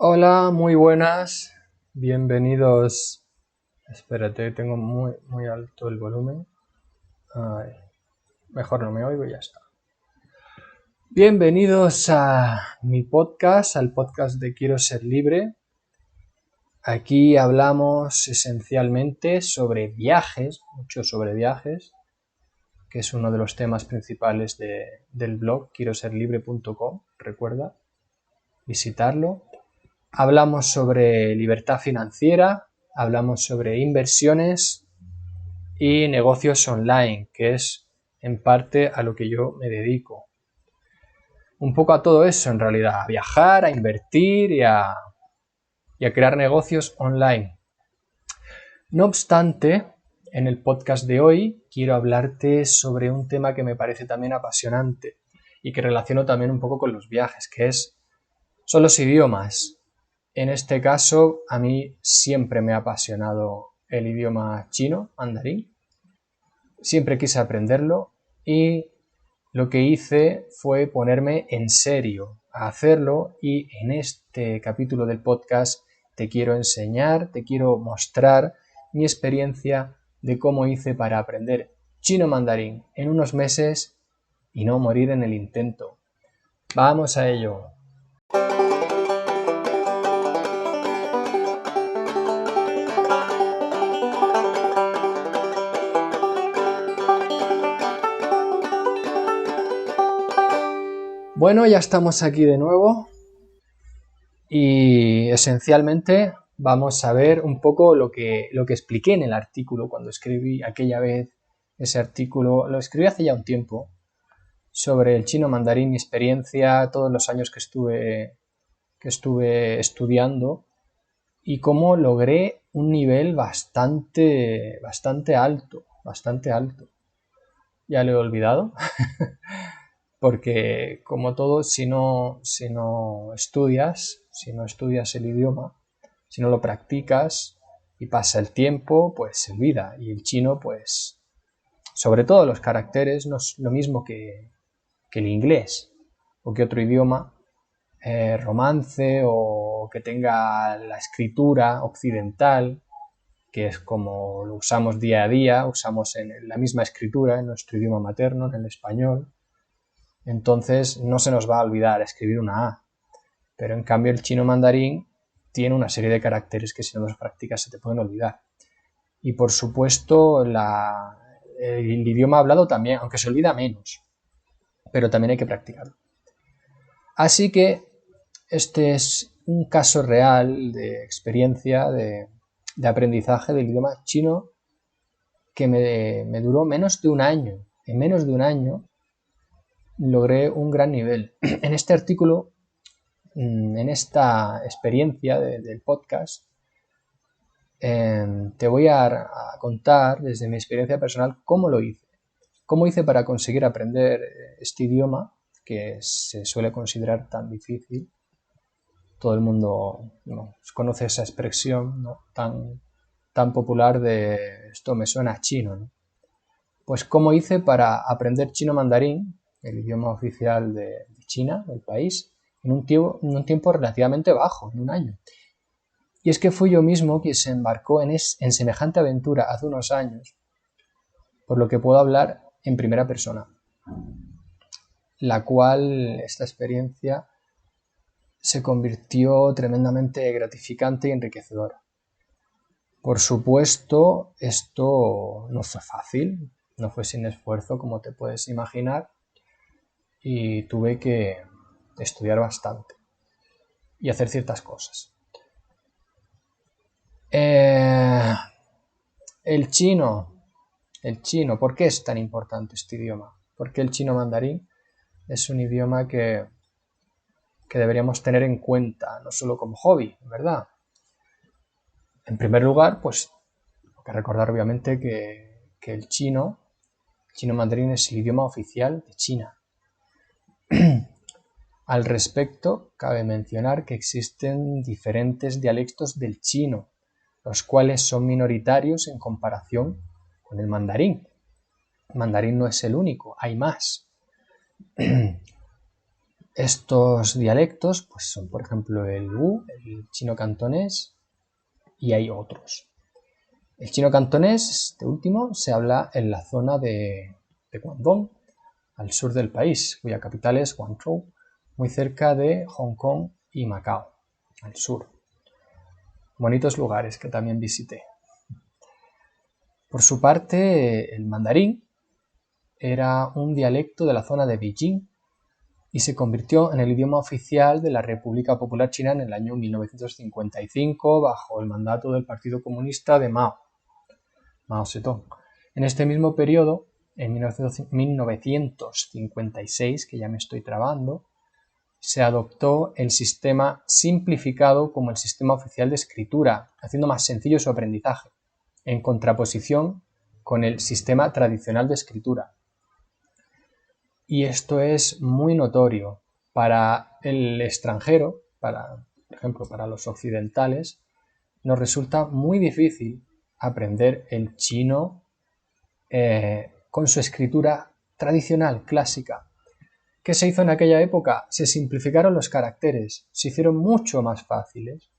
Hola, muy buenas, bienvenidos. Espérate, tengo muy alto el volumen. Ay, mejor no me oigo y ya está. Bienvenidos a mi podcast, al podcast de Quiero Ser Libre. Aquí hablamos esencialmente sobre viajes, mucho sobre viajes, que es uno de los temas principales del blog quieroserlibre.com. Recuerda visitarlo. Hablamos sobre libertad financiera, hablamos sobre inversiones y negocios online, que es en parte a lo que yo me dedico. Un poco a todo eso en realidad, a viajar, a invertir y a crear negocios online. No obstante, en el podcast de hoy quiero hablarte sobre un tema que me parece también apasionante y que relaciono también un poco con los viajes, son los idiomas. En este caso, a mí siempre me ha apasionado el idioma chino, mandarín. Siempre quise aprenderlo y lo que hice fue ponerme en serio a hacerlo, y en este capítulo del podcast te quiero enseñar, te quiero mostrar mi experiencia de cómo hice para aprender chino mandarín en unos meses y no morir en el intento. Vamos a ello. Bueno, ya estamos aquí de nuevo y esencialmente vamos a ver un poco lo que expliqué en el artículo cuando escribí aquella vez. Ese artículo lo escribí hace ya un tiempo sobre el chino mandarín, mi experiencia, todos los años que estuve estudiando y cómo logré un nivel bastante alto, bastante alto. Ya lo he olvidado. Porque como todo, si no estudias el idioma, si no lo practicas y pasa el tiempo, pues se olvida. Y el chino, pues, sobre todo los caracteres, no es lo mismo que el inglés o que otro idioma, romance o que tenga la escritura occidental, que es como lo usamos día a día, usamos en la misma escritura en nuestro idioma materno, en el español. Entonces no se nos va a olvidar escribir una A. Pero en cambio el chino mandarín tiene una serie de caracteres que si no los practicas se te pueden olvidar. Y por supuesto el idioma hablado también, aunque se olvida menos, pero también hay que practicarlo. Así que este es un caso real de experiencia de aprendizaje del idioma chino que me duró menos de un año. En menos de un año logré un gran nivel. En este artículo, en esta experiencia del podcast, te voy a contar desde mi experiencia personal cómo lo hice. Cómo hice para conseguir aprender este idioma que se suele considerar tan difícil. Todo el mundo conoce esa expresión, ¿no? tan popular de esto me suena a chino, ¿no? Pues cómo hice para aprender chino mandarín, el idioma oficial de China, del país, en un tiempo relativamente bajo, en un año. Y es que fui yo mismo quien se embarcó en semejante aventura hace unos años, por lo que puedo hablar en primera persona, la cual esta experiencia se convirtió tremendamente gratificante y enriquecedora. Por supuesto, esto no fue fácil, no fue sin esfuerzo, como te puedes imaginar, y tuve que estudiar bastante y hacer ciertas cosas. El chino, ¿por qué es tan importante este idioma? Porque el chino mandarín es un idioma que deberíamos tener en cuenta, no solo como hobby, ¿verdad? En primer lugar, pues, hay que recordar obviamente que el chino mandarín es el idioma oficial de China. Al respecto, cabe mencionar que existen diferentes dialectos del chino, los cuales son minoritarios en comparación con el mandarín. El mandarín no es el único, hay más. Estos dialectos pues son, por ejemplo, el Wu, el chino cantonés, y hay otros. El chino cantonés, este último, se habla en la zona de Guangdong, al sur del país, cuya capital es Guangzhou, muy cerca de Hong Kong y Macao, al sur. Bonitos lugares que también visité. Por su parte, el mandarín era un dialecto de la zona de Beijing y se convirtió en el idioma oficial de la República Popular China en el año 1955 bajo el mandato del Partido Comunista de Mao Zedong. En este mismo periodo, en 1956, que ya me estoy trabando, se adoptó el sistema simplificado como el sistema oficial de escritura, haciendo más sencillo su aprendizaje, en contraposición con el sistema tradicional de escritura. Y esto es muy notorio para el extranjero, por ejemplo, para los occidentales, nos resulta muy difícil aprender el chino con su escritura tradicional, clásica. ¿Qué se hizo en aquella época? Se simplificaron los caracteres, se hicieron mucho más fáciles,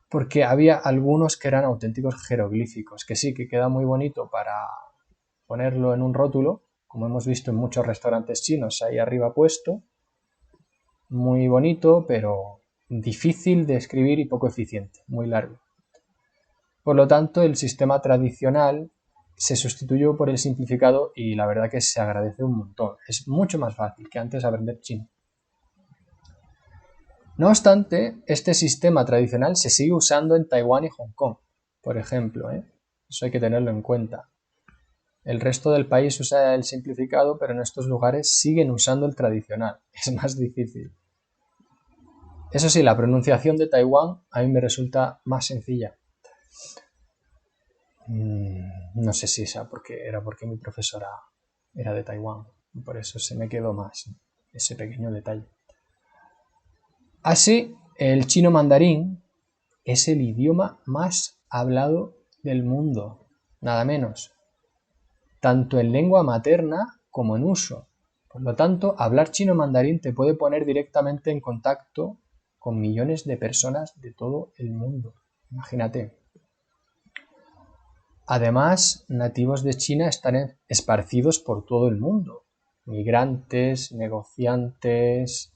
porque había algunos que eran auténticos jeroglíficos, que sí, que queda muy bonito para ponerlo en un rótulo, como hemos visto en muchos restaurantes chinos ahí arriba puesto, muy bonito, pero difícil de escribir y poco eficiente, muy largo. Por lo tanto, el sistema tradicional se sustituyó por el simplificado y la verdad que se agradece un montón. Es mucho más fácil que antes aprender chino. No obstante, este sistema tradicional se sigue usando en Taiwán y Hong Kong, por ejemplo. Eso hay que tenerlo en cuenta. El resto del país usa el simplificado, pero en estos lugares siguen usando el tradicional. Es más difícil. Eso sí, la pronunciación de Taiwán a mí me resulta más sencilla. No sé si era porque mi profesora era de Taiwán. Y por eso se me quedó más ese pequeño detalle. Así, el chino mandarín es el idioma más hablado del mundo, nada menos, tanto en lengua materna como en uso. Por lo tanto, hablar chino mandarín te puede poner directamente en contacto con millones de personas de todo el mundo. Imagínate. Además, nativos de China están esparcidos por todo el mundo. Migrantes, negociantes,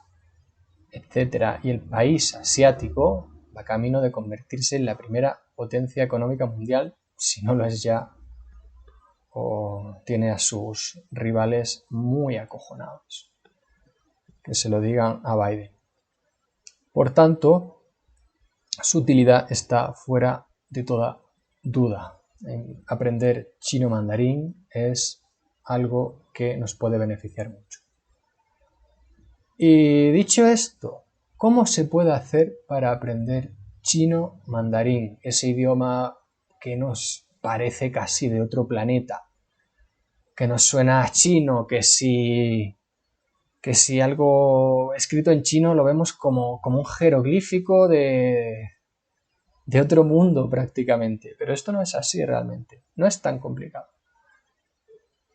etc. Y el país asiático va camino de convertirse en la primera potencia económica mundial, si no lo es ya, o tiene a sus rivales muy acojonados. Que se lo digan a Biden. Por tanto, su utilidad está fuera de toda duda. Aprender chino mandarín es algo que nos puede beneficiar mucho. Y dicho esto, ¿cómo se puede hacer para aprender chino mandarín? Ese idioma que nos parece casi de otro planeta, que nos suena a chino, que si algo escrito en chino lo vemos como un jeroglífico de otro mundo prácticamente. Pero esto no es así realmente, no es tan complicado.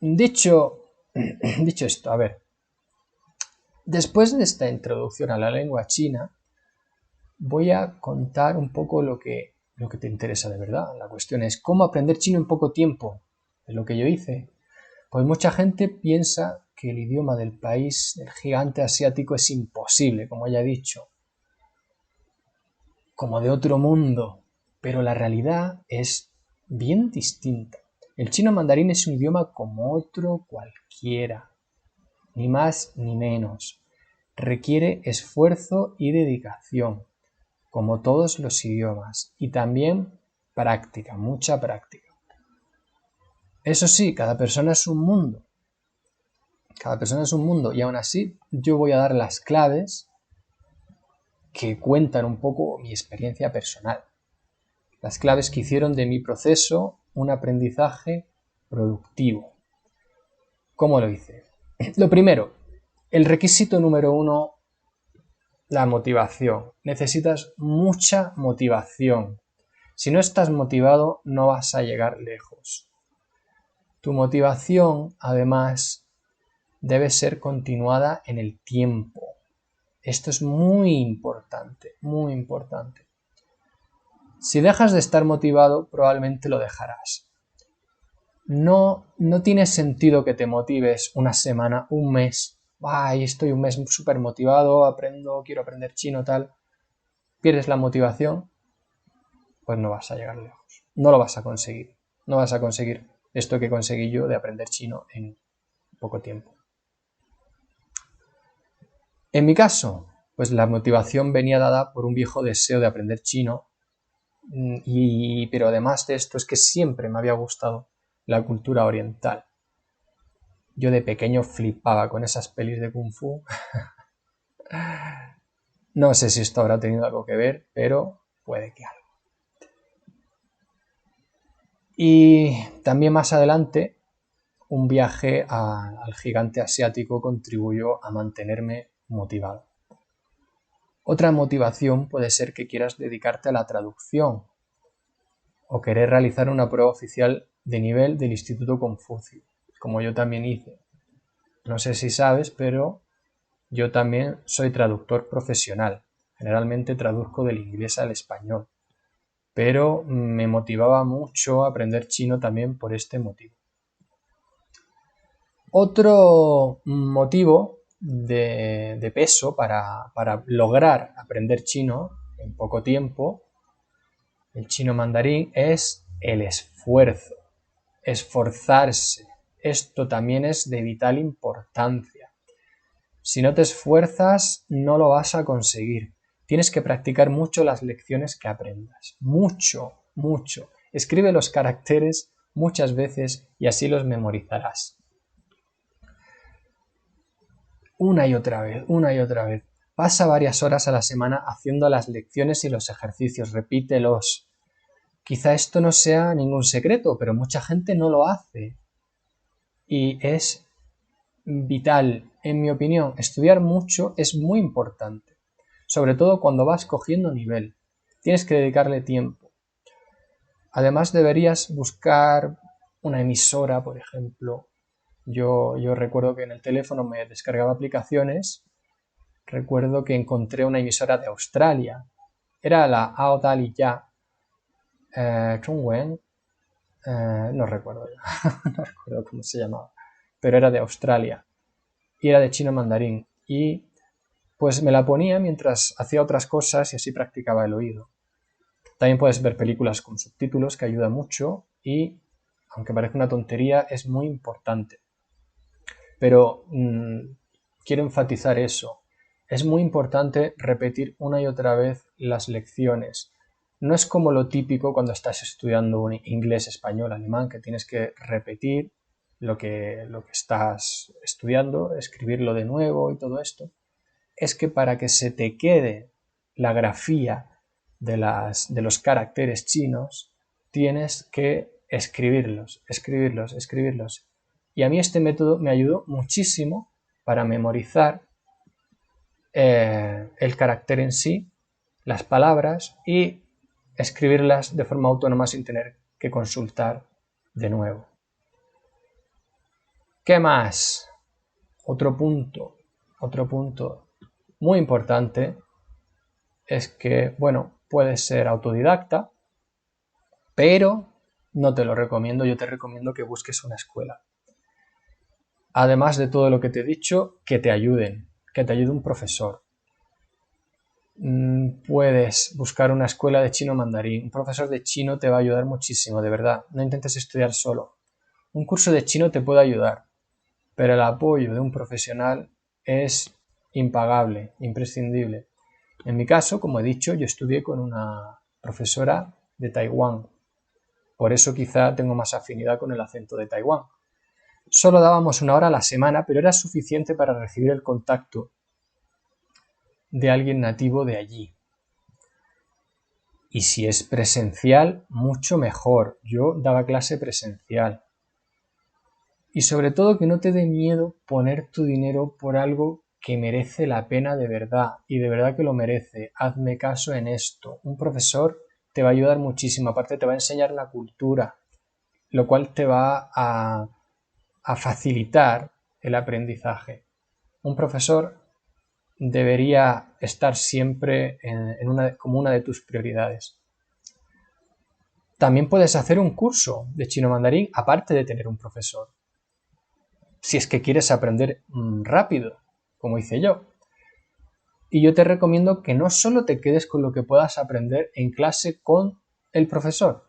Dicho esto, a ver, después de esta introducción a la lengua china, voy a contar un poco lo que te interesa de verdad. La cuestión es cómo aprender chino en poco tiempo. Es lo que yo hice. Pues mucha gente piensa que el idioma del país, del gigante asiático, es imposible, como ya he dicho, como de otro mundo, pero la realidad es bien distinta. El chino mandarín es un idioma como otro cualquiera, ni más ni menos. Requiere esfuerzo y dedicación, como todos los idiomas, y también práctica, mucha práctica. Eso sí, cada persona es un mundo. Cada persona es un mundo y aún así yo voy a dar las claves que cuentan un poco mi experiencia personal. Las claves que hicieron de mi proceso un aprendizaje productivo. ¿Cómo lo hice? Lo primero, el requisito número 1, la motivación. Necesitas mucha motivación. Si no estás motivado, no vas a llegar lejos. Tu motivación, además, debe ser continuada en el tiempo. Esto es muy importante, muy importante. Si dejas de estar motivado, probablemente lo dejarás. No tiene sentido que te motives una semana, un mes. Ay, estoy un mes súper motivado, quiero aprender chino, tal. Pierdes la motivación, pues no vas a llegar lejos. No lo vas a conseguir. No vas a conseguir esto que conseguí yo de aprender chino en poco tiempo. En mi caso, pues la motivación venía dada por un viejo deseo de aprender chino, pero además de esto es que siempre me había gustado la cultura oriental. Yo de pequeño flipaba con esas pelis de Kung Fu. No sé si esto habrá tenido algo que ver, pero puede que algo. Y también más adelante, un viaje al gigante asiático contribuyó a mantenerme motivado. Otra motivación puede ser que quieras dedicarte a la traducción o querer realizar una prueba oficial de nivel del Instituto Confucio, como yo también hice. No sé si sabes, pero yo también soy traductor profesional. Generalmente traduzco del inglés al español, pero me motivaba mucho aprender chino también por este motivo. Otro motivo de peso para lograr aprender chino en poco tiempo, el chino mandarín, es el esfuerzo, esforzarse. Esto también es de vital importancia. Si no te esfuerzas, no lo vas a conseguir. Tienes que practicar mucho las lecciones que aprendas. Mucho, mucho. Escribe los caracteres muchas veces y así los memorizarás. Una y otra vez, una y otra vez. Pasa varias horas a la semana haciendo las lecciones y los ejercicios. Repítelos. Quizá esto no sea ningún secreto, pero mucha gente no lo hace. Y es vital, en mi opinión. Estudiar mucho es muy importante. Sobre todo cuando vas cogiendo nivel. Tienes que dedicarle tiempo. Además deberías buscar una emisora, por ejemplo. Yo recuerdo que en el teléfono me descargaba aplicaciones. Recuerdo que encontré una emisora de Australia. Era la Aodaliyah Chungwen. No recuerdo ya. No recuerdo cómo se llamaba. Pero era de Australia. Y era de chino mandarín. Y pues me la ponía mientras hacía otras cosas y así practicaba el oído. También puedes ver películas con subtítulos, que ayuda mucho y, aunque parezca una tontería, es muy importante. Pero quiero enfatizar eso. Es muy importante repetir una y otra vez las lecciones. No es como lo típico cuando estás estudiando un inglés, español, alemán, que tienes que repetir lo que estás estudiando, escribirlo de nuevo y todo esto. Es que para que se te quede la grafía de los caracteres chinos, tienes que escribirlos. Y a mí este método me ayudó muchísimo para memorizar el carácter en sí, las palabras y escribirlas de forma autónoma sin tener que consultar de nuevo. ¿Qué más? Otro punto muy importante es que, bueno, puedes ser autodidacta, pero no te lo recomiendo. Yo te recomiendo que busques una escuela. Además de todo lo que te he dicho, que te ayude un profesor. Puedes buscar una escuela de chino mandarín. Un profesor de chino te va a ayudar muchísimo, de verdad. No intentes estudiar solo. Un curso de chino te puede ayudar, pero el apoyo de un profesional es impagable, imprescindible. En mi caso, como he dicho, yo estudié con una profesora de Taiwán. Por eso quizá tengo más afinidad con el acento de Taiwán. Solo dábamos 1 hora a la semana, pero era suficiente para recibir el contacto de alguien nativo de allí. Y si es presencial, mucho mejor. Yo daba clase presencial. Y sobre todo que no te dé miedo poner tu dinero por algo que merece la pena de verdad. Y de verdad que lo merece. Hazme caso en esto. Un profesor te va a ayudar muchísimo. Aparte te va a enseñar la cultura, lo cual te va a facilitar el aprendizaje. Un profesor debería estar siempre como una de tus prioridades. También puedes hacer un curso de chino mandarín aparte de tener un profesor. Si es que quieres aprender rápido, como hice yo. Y yo te recomiendo que no solo te quedes con lo que puedas aprender en clase con el profesor.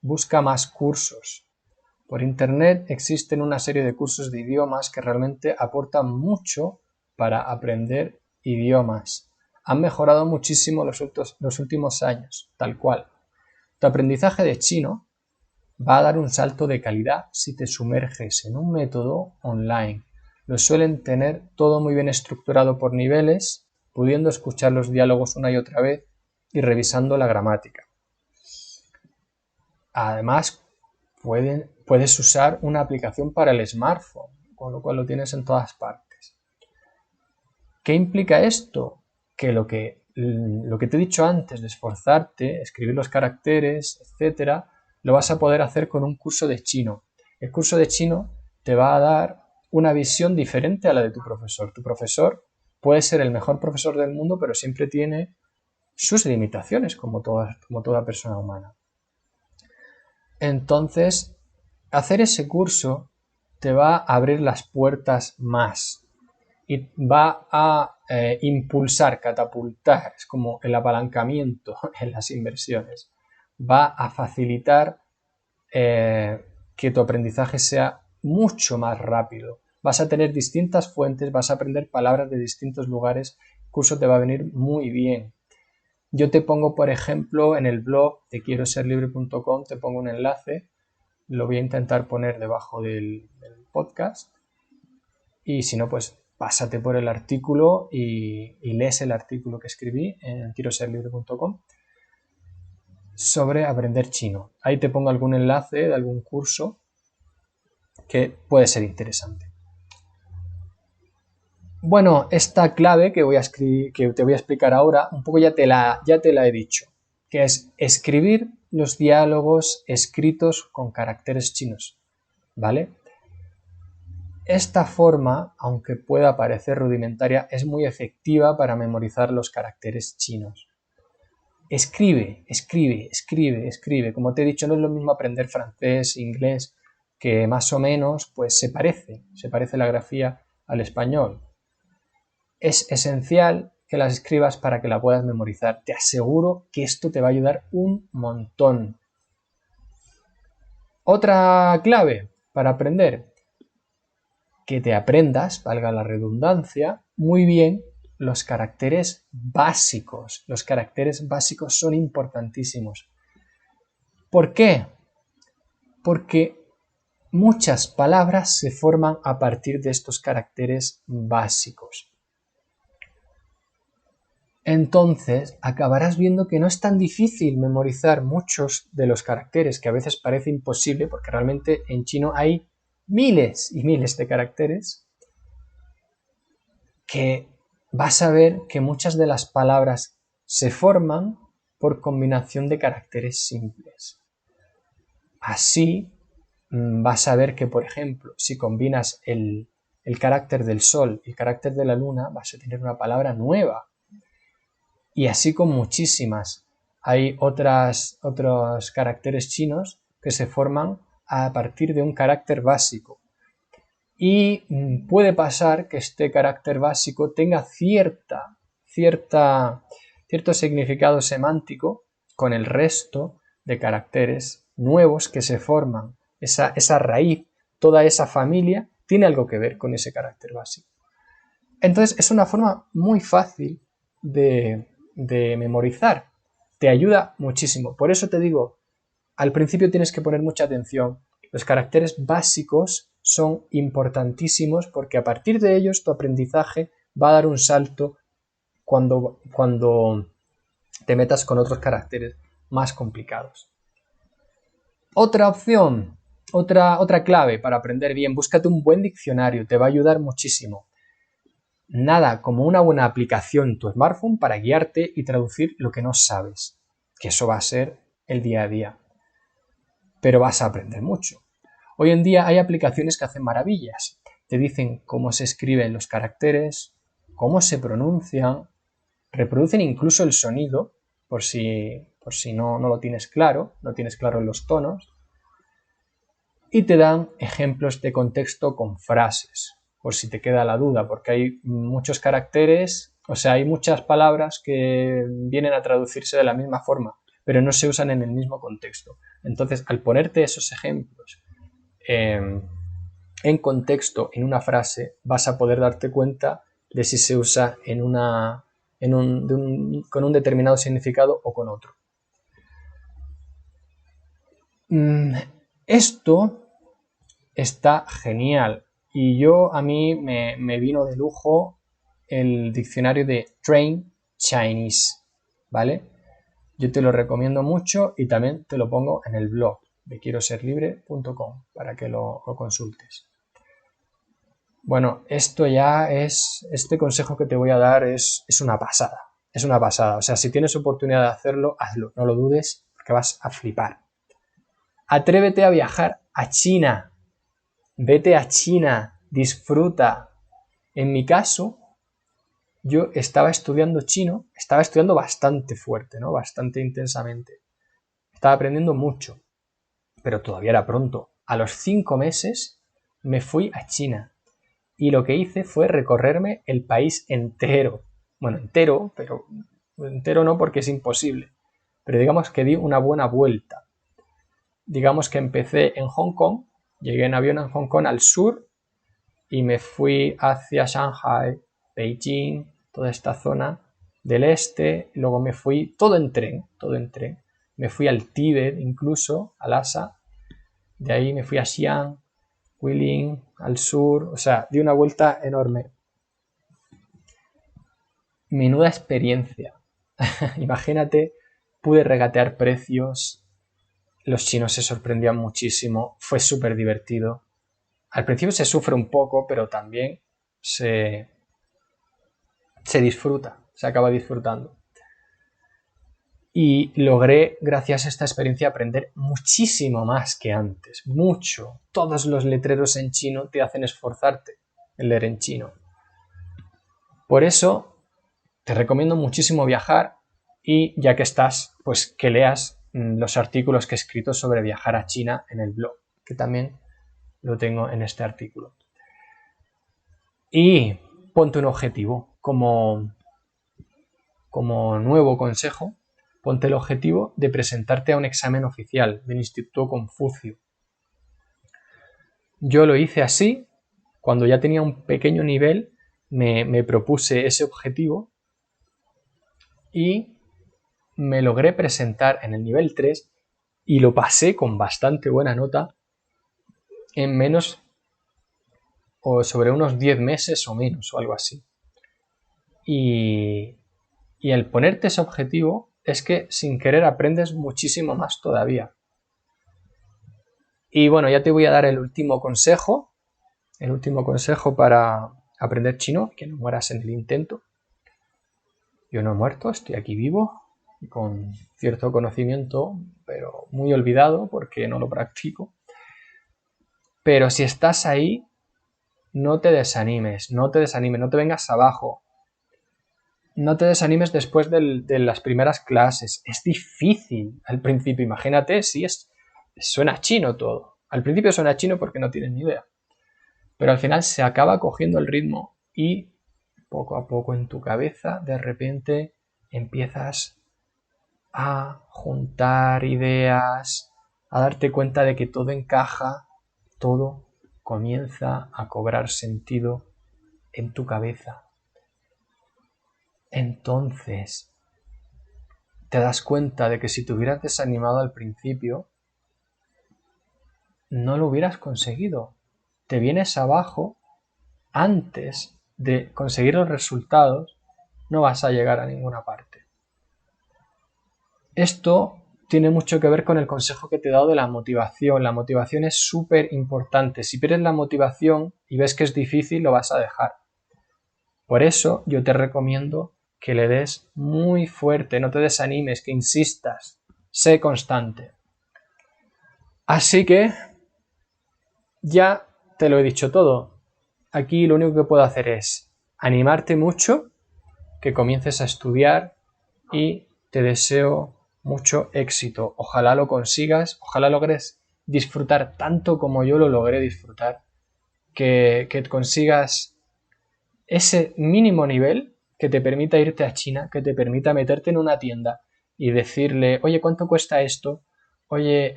Busca más cursos. Por internet existen una serie de cursos de idiomas que realmente aportan mucho para aprender idiomas. Han mejorado muchísimo los últimos años, tal cual. Tu aprendizaje de chino va a dar un salto de calidad si te sumerges en un método online. Lo suelen tener todo muy bien estructurado por niveles, pudiendo escuchar los diálogos una y otra vez y revisando la gramática. Además, puedes usar una aplicación para el smartphone, con lo cual lo tienes en todas partes. ¿Qué implica esto? Que lo que te he dicho antes de esforzarte, escribir los caracteres, etcétera, lo vas a poder hacer con un curso de chino. El curso de chino te va a dar una visión diferente a la de tu profesor. Tu profesor puede ser el mejor profesor del mundo, pero siempre tiene sus limitaciones, como toda persona humana. Entonces, hacer ese curso te va a abrir las puertas más y va a impulsar, catapultar, es como el apalancamiento en las inversiones. Va a facilitar que tu aprendizaje sea mucho más rápido. Vas a tener distintas fuentes, vas a aprender palabras de distintos lugares, el curso te va a venir muy bien. Yo te pongo, por ejemplo, en el blog de quieroserlibre.com, te pongo un enlace, lo voy a intentar poner debajo del podcast y si no, pues pásate por el artículo y lees el artículo que escribí en quieroserlibre.com sobre aprender chino. Ahí te pongo algún enlace de algún curso que puede ser interesante. Bueno, esta clave que te voy a explicar ahora, un poco ya te la he dicho, que es escribir los diálogos escritos con caracteres chinos, ¿vale? Esta forma, aunque pueda parecer rudimentaria, es muy efectiva para memorizar los caracteres chinos. Escribe. Como te he dicho, no es lo mismo aprender francés, inglés, que más o menos pues se parece la grafía al español. Es esencial que las escribas para que la puedas memorizar. Te aseguro que esto te va a ayudar un montón. Otra clave para aprender, que te aprendas, valga la redundancia, muy bien los caracteres básicos. Los caracteres básicos son importantísimos. ¿Por qué? Porque muchas palabras se forman a partir de estos caracteres básicos. Entonces, acabarás viendo que no es tan difícil memorizar muchos de los caracteres, que a veces parece imposible, porque realmente en chino hay miles y miles de caracteres, que vas a ver que muchas de las palabras se forman por combinación de caracteres simples. Así, vas a ver que, por ejemplo, si combinas el carácter del sol y el carácter de la luna, vas a tener una palabra nueva. Y así con muchísimas. Hay otros caracteres chinos que se forman a partir de un carácter básico. Y puede pasar que este carácter básico tenga cierto significado semántico con el resto de caracteres nuevos que se forman. Esa raíz, toda esa familia, tiene algo que ver con ese carácter básico. Entonces es una forma muy fácil de memorizar. Te ayuda muchísimo. Por eso te digo, al principio tienes que poner mucha atención. Los caracteres básicos son importantísimos porque a partir de ellos tu aprendizaje va a dar un salto cuando te metas con otros caracteres más complicados. Otra opción, otra clave para aprender bien, búscate un buen diccionario, te va a ayudar muchísimo. Nada como una buena aplicación en tu smartphone para guiarte y traducir lo que no sabes, que eso va a ser el día a día. Pero vas a aprender mucho. Hoy en día hay aplicaciones que hacen maravillas. te dicen cómo se escriben los caracteres, cómo se pronuncian, reproducen incluso el sonido, por si no lo tienes claro, no tienes claro los tonos, y te dan ejemplos de contexto con frases, por si te queda la duda, porque hay muchos caracteres, o sea, hay muchas palabras que vienen a traducirse de la misma forma, pero no se usan en el mismo contexto. Entonces, al ponerte esos ejemplos en contexto en una frase, vas a poder darte cuenta de si se usa con un determinado significado o con otro. Esto está genial y a mí me vino de lujo el diccionario de Train Chinese, ¿vale? Yo te lo recomiendo mucho y también te lo pongo en el blog de quieroserlibre.com para que lo consultes. Bueno, este consejo que te voy a dar es una pasada, es una pasada. O sea, si tienes oportunidad de hacerlo, hazlo, no lo dudes porque vas a flipar. Atrévete a viajar a China, vete a China, disfruta. En mi caso, yo estaba estudiando chino, estaba estudiando bastante fuerte, ¿no? Bastante intensamente. Estaba aprendiendo mucho, pero todavía era pronto. A los 5 meses me fui a China y lo que hice fue recorrerme el país entero. Bueno, entero, pero entero no porque es imposible. Pero digamos que di una buena vuelta. Digamos que empecé en Hong Kong, llegué en avión en Hong Kong al sur y me fui hacia Shanghai, Beijing, toda esta zona del este. Luego me fui todo en tren. Me fui al Tíbet incluso, a Lhasa. De ahí me fui a Xi'an, Guilin, al sur. O sea, di una vuelta enorme. Menuda experiencia. Imagínate, pude regatear precios. Los chinos se sorprendían muchísimo. Fue súper divertido. Al principio se sufre un poco, pero también se disfruta, se acaba disfrutando. Y logré, gracias a esta experiencia, aprender muchísimo más que antes. Mucho. Todos los letreros en chino te hacen esforzarte en leer en chino. Por eso te recomiendo muchísimo viajar y ya que estás, pues que leas los artículos que he escrito sobre viajar a China en el blog, que también lo tengo en este artículo. Y ponte un objetivo como nuevo consejo. Ponte el objetivo de presentarte a un examen oficial del Instituto Confucio. Yo lo hice así, cuando ya tenía un pequeño nivel, me propuse ese objetivo y me logré presentar en el nivel 3 y lo pasé con bastante buena nota en menos o sobre unos 10 meses o menos o algo así. Y el ponerte ese objetivo es que sin querer aprendes muchísimo más todavía. Y bueno, ya te voy a dar el último consejo para aprender chino, que no mueras en el intento. Yo no he muerto, estoy aquí vivo, con cierto conocimiento, pero muy olvidado porque no lo practico. Pero si estás ahí, no te desanimes, no te vengas abajo. No te desanimes después de las primeras clases. Es difícil al principio. Imagínate si suena chino todo. Al principio suena chino porque no tienes ni idea. Pero al final se acaba cogiendo el ritmo y poco a poco en tu cabeza de repente empiezas a juntar ideas, a darte cuenta de que todo encaja, todo comienza a cobrar sentido en tu cabeza. Entonces, te das cuenta de que si te hubieras desanimado al principio, no lo hubieras conseguido. Te vienes abajo, antes de conseguir los resultados, no vas a llegar a ninguna parte. Esto tiene mucho que ver con el consejo que te he dado de la motivación. La motivación es súper importante. Si pierdes la motivación y ves que es difícil, lo vas a dejar. Por eso yo te recomiendo que le des muy fuerte, no te desanimes, que insistas, sé constante. Así que ya te lo he dicho todo. aquí lo único que puedo hacer es animarte mucho, que comiences a estudiar y te deseo mucho éxito. Ojalá lo consigas, ojalá logres disfrutar tanto como yo lo logré disfrutar, que consigas ese mínimo nivel que te permita irte a China, que te permita meterte en una tienda y decirle, oye, ¿cuánto cuesta esto? Oye,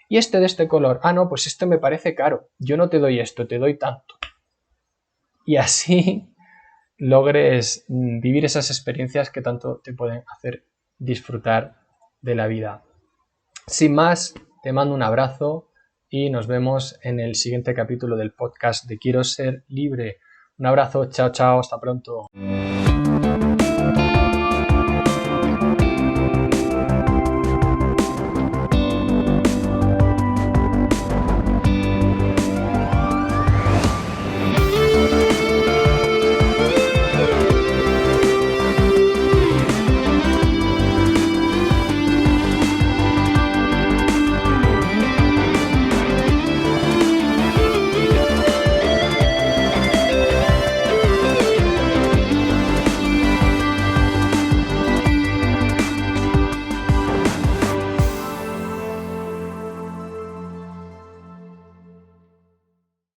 ¿y este de este color? Ah, no, pues esto me parece caro. Yo no te doy esto, te doy tanto. Y así logres vivir esas experiencias que tanto te pueden hacer disfrutar de la vida. Sin más, te mando un abrazo y nos vemos en el siguiente capítulo del podcast de Quiero Ser Libre. Un abrazo, chao, chao, hasta pronto.